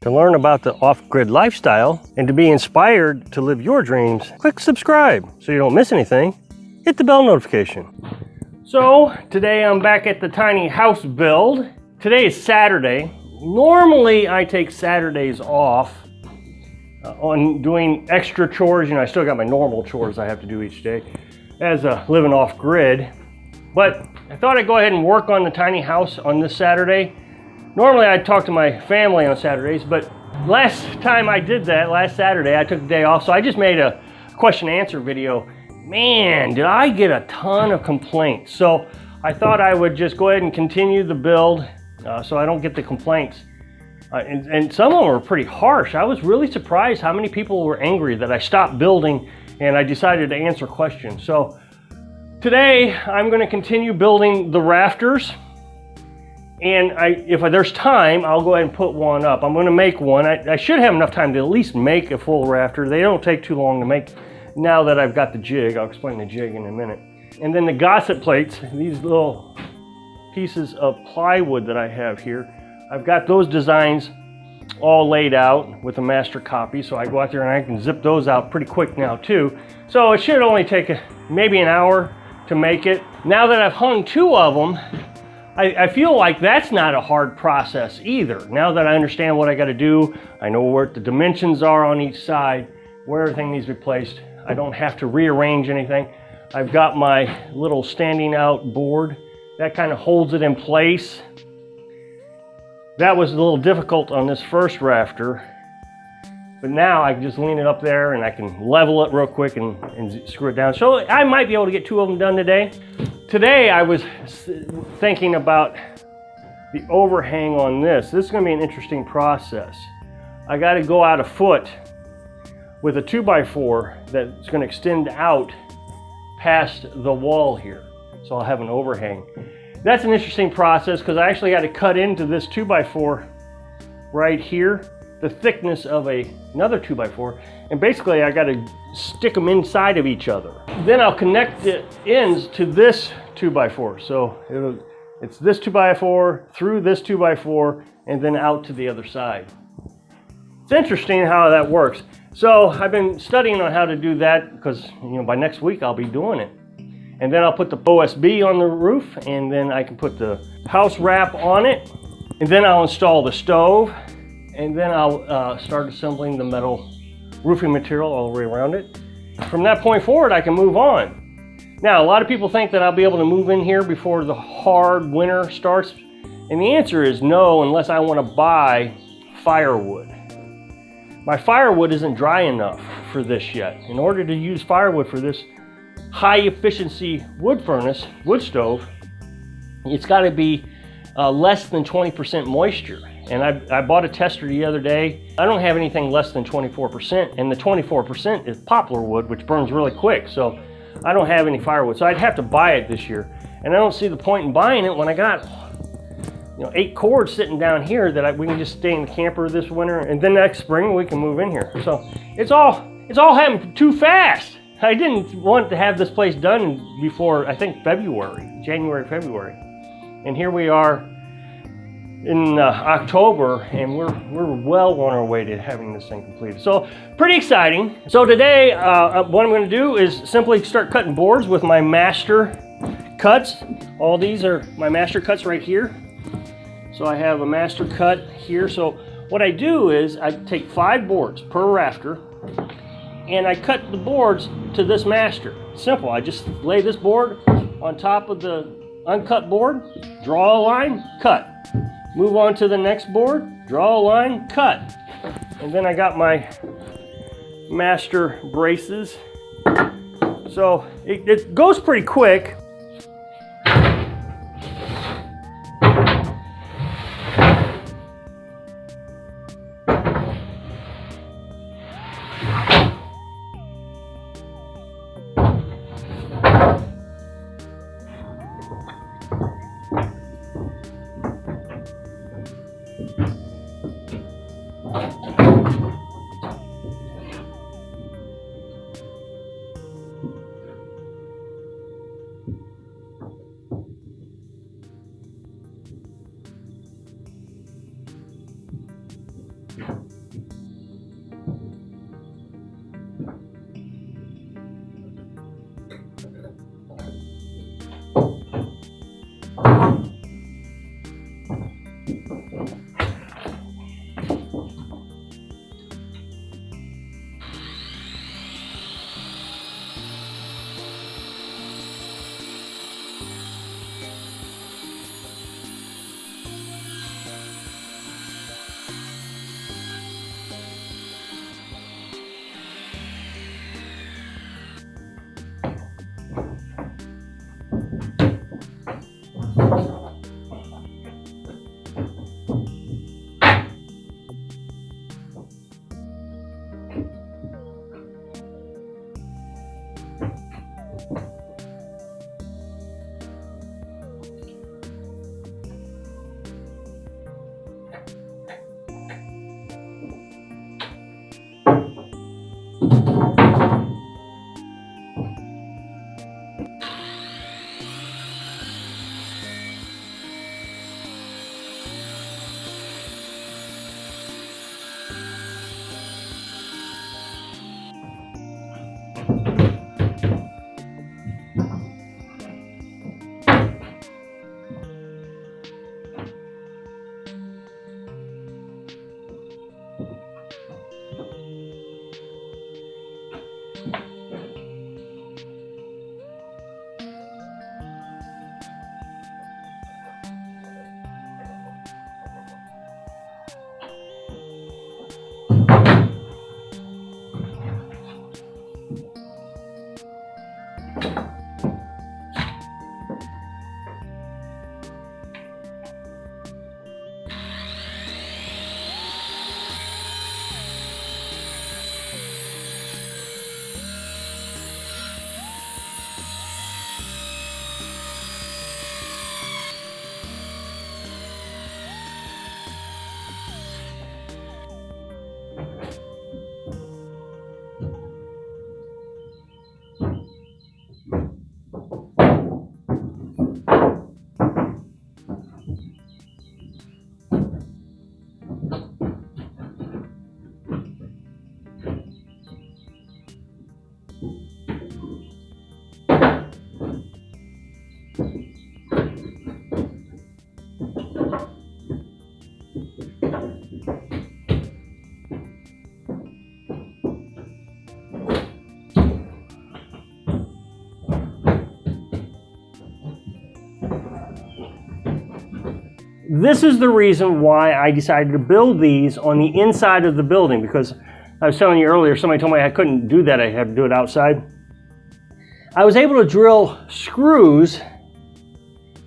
To learn about the off-grid lifestyle and to be inspired to live your dreams, click subscribe so you don't miss anything. Hit the bell notification. So today I'm back at the tiny house build. Today is Saturday. Normally I take Saturdays off on doing extra chores. You know, I still got my normal chores I have to do each day as living off-grid. But I thought I'd go ahead and work on the tiny house on this Saturday. Normally I'd talk to my family on Saturdays, but last time I did that, last Saturday, I took the day off, so I just made a question and answer video. Man, did I get a ton of complaints. So I thought I would just go ahead and continue the build so I don't get the complaints. And some of them were pretty harsh. I was really surprised how many people were angry that I stopped building and I decided to answer questions. So today I'm going to continue building the rafters. And if there's time, I'll go ahead and put one up. I'm going to make one. I should have enough time to at least make a full rafter. They don't take too long to make now that I've got the jig. I'll explain the jig in a minute. And then the gusset plates, these little pieces of plywood that I have here, I've got those designs all laid out with a master copy. So I go out there and I can zip those out pretty quick now too. So it should only take maybe an hour to make it. Now that I've hung two of them, I feel like that's not a hard process either. Now that I understand what I got to do, I know where the dimensions are on each side, where everything needs to be placed. I don't have to rearrange anything. I've got my little standing out board that kind of holds it in place. That was a little difficult on this first rafter, but now I can just lean it up there and I can level it real quick and screw it down. So I might be able to get two of them done today. Today I was thinking about the overhang on this. This is going to be an interesting process. I got to go out a foot with a 2x4 that's going to extend out past the wall here. So I'll have an overhang. That's an interesting process because I actually got to cut into this 2x4 right here, the thickness of another 2x4, and basically I got to stick them inside of each other. Then I'll connect the ends to this 2x4. So it's this 2x4 through this 2x4 and then out to the other side. It's interesting how that works. So I've been studying on how to do that because, you know, by next week I'll be doing it. And then I'll put the OSB on the roof, and then I can put the house wrap on it, and then I'll install the stove, and then I'll start assembling the metal roofing material all the way around it. From that point forward, I can move on. Now, a lot of people think that I'll be able to move in here before the hard winter starts, and the answer is no, unless I want to buy firewood. My firewood isn't dry enough for this yet. In order to use firewood for this high efficiency wood furnace, wood stove, it's got to be less than 20% moisture. And I bought a tester the other day. I don't have anything less than 24%, and the 24% is poplar wood, which burns really quick. So I don't have any firewood. So I'd have to buy it this year. And I don't see the point in buying it when I got 8 cords sitting down here that we can just stay in the camper this winter, and then next spring we can move in here. So it's all happened too fast. I didn't want to have this place done before, I think, January, February. And here we are in October, and we're well on our way to having this thing completed. So pretty exciting. So today, what I'm going to do is simply start cutting boards with my master cuts. All these are my master cuts right here. So I have a master cut here. So what I do is I take 5 boards per rafter, and I cut the boards to this master. Simple. I just lay this board on top of the uncut board, draw a line, cut. Move on to the next board, draw a line, cut. And then I got my master braces. So it goes pretty quick. This is the reason why I decided to build these on the inside of the building, because I was telling you earlier, somebody told me I couldn't do that, I had to do it outside. I was able to drill screws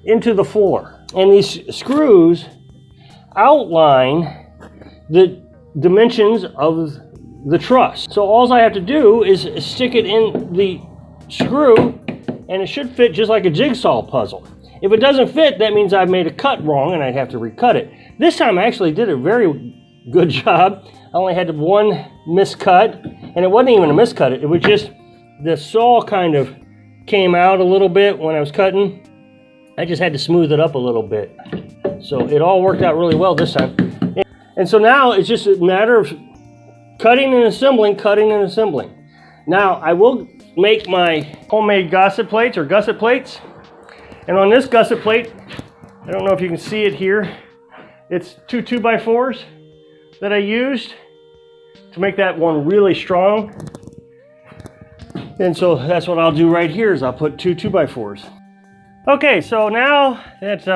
into the floor, and these screws outline the dimensions of the truss. So all I have to do is stick it in the screw, and it should fit just like a jigsaw puzzle. If it doesn't fit, that means I've made a cut wrong and I'd have to recut it. This time I actually did a very good job. I only had one miscut, and it wasn't even a miscut. It was just the saw kind of came out a little bit when I was cutting. I just had to smooth it up a little bit. So it all worked out really well this time. And so now it's just a matter of cutting and assembling, cutting and assembling. Now I will make my homemade gusset plates or gusset plates. And on this gusset plate, I don't know if you can see it here, it's two 2x4s that I used to make that one really strong. And so that's what I'll do right here is I'll put two 2x4s. Okay, so now that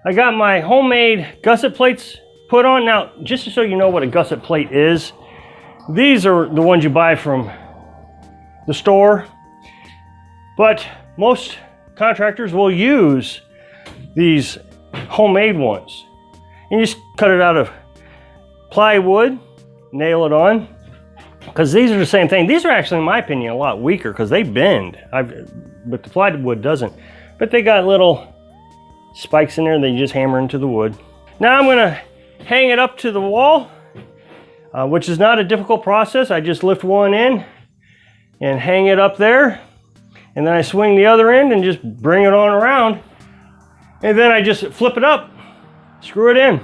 I got my homemade gusset plates put on, now just so you know what a gusset plate is, these are the ones you buy from the store, but most contractors will use these homemade ones. And you just cut it out of plywood, nail it on, because these are the same thing. These are actually, in my opinion, a lot weaker because they bend, but the plywood doesn't. But they got little spikes in there that you just hammer into the wood. Now I'm gonna hang it up to the wall, which is not a difficult process. I just lift one in and hang it up there. And then I swing the other end and just bring it on around. And then I just flip it up, screw it in.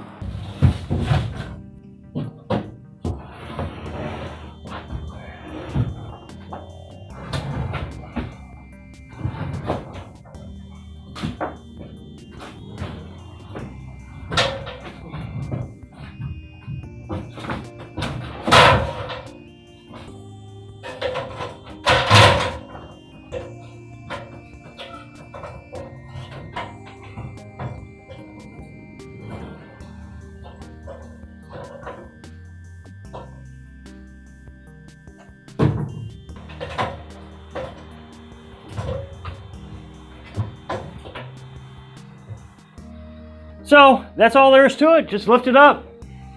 So that's all there is to it. Just lift it up.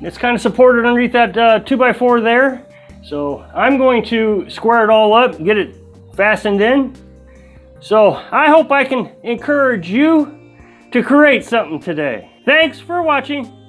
It's kind of supported underneath that 2x4 there. So I'm going to square it all up, get it fastened in. So I hope I can encourage you to create something today. Thanks for watching.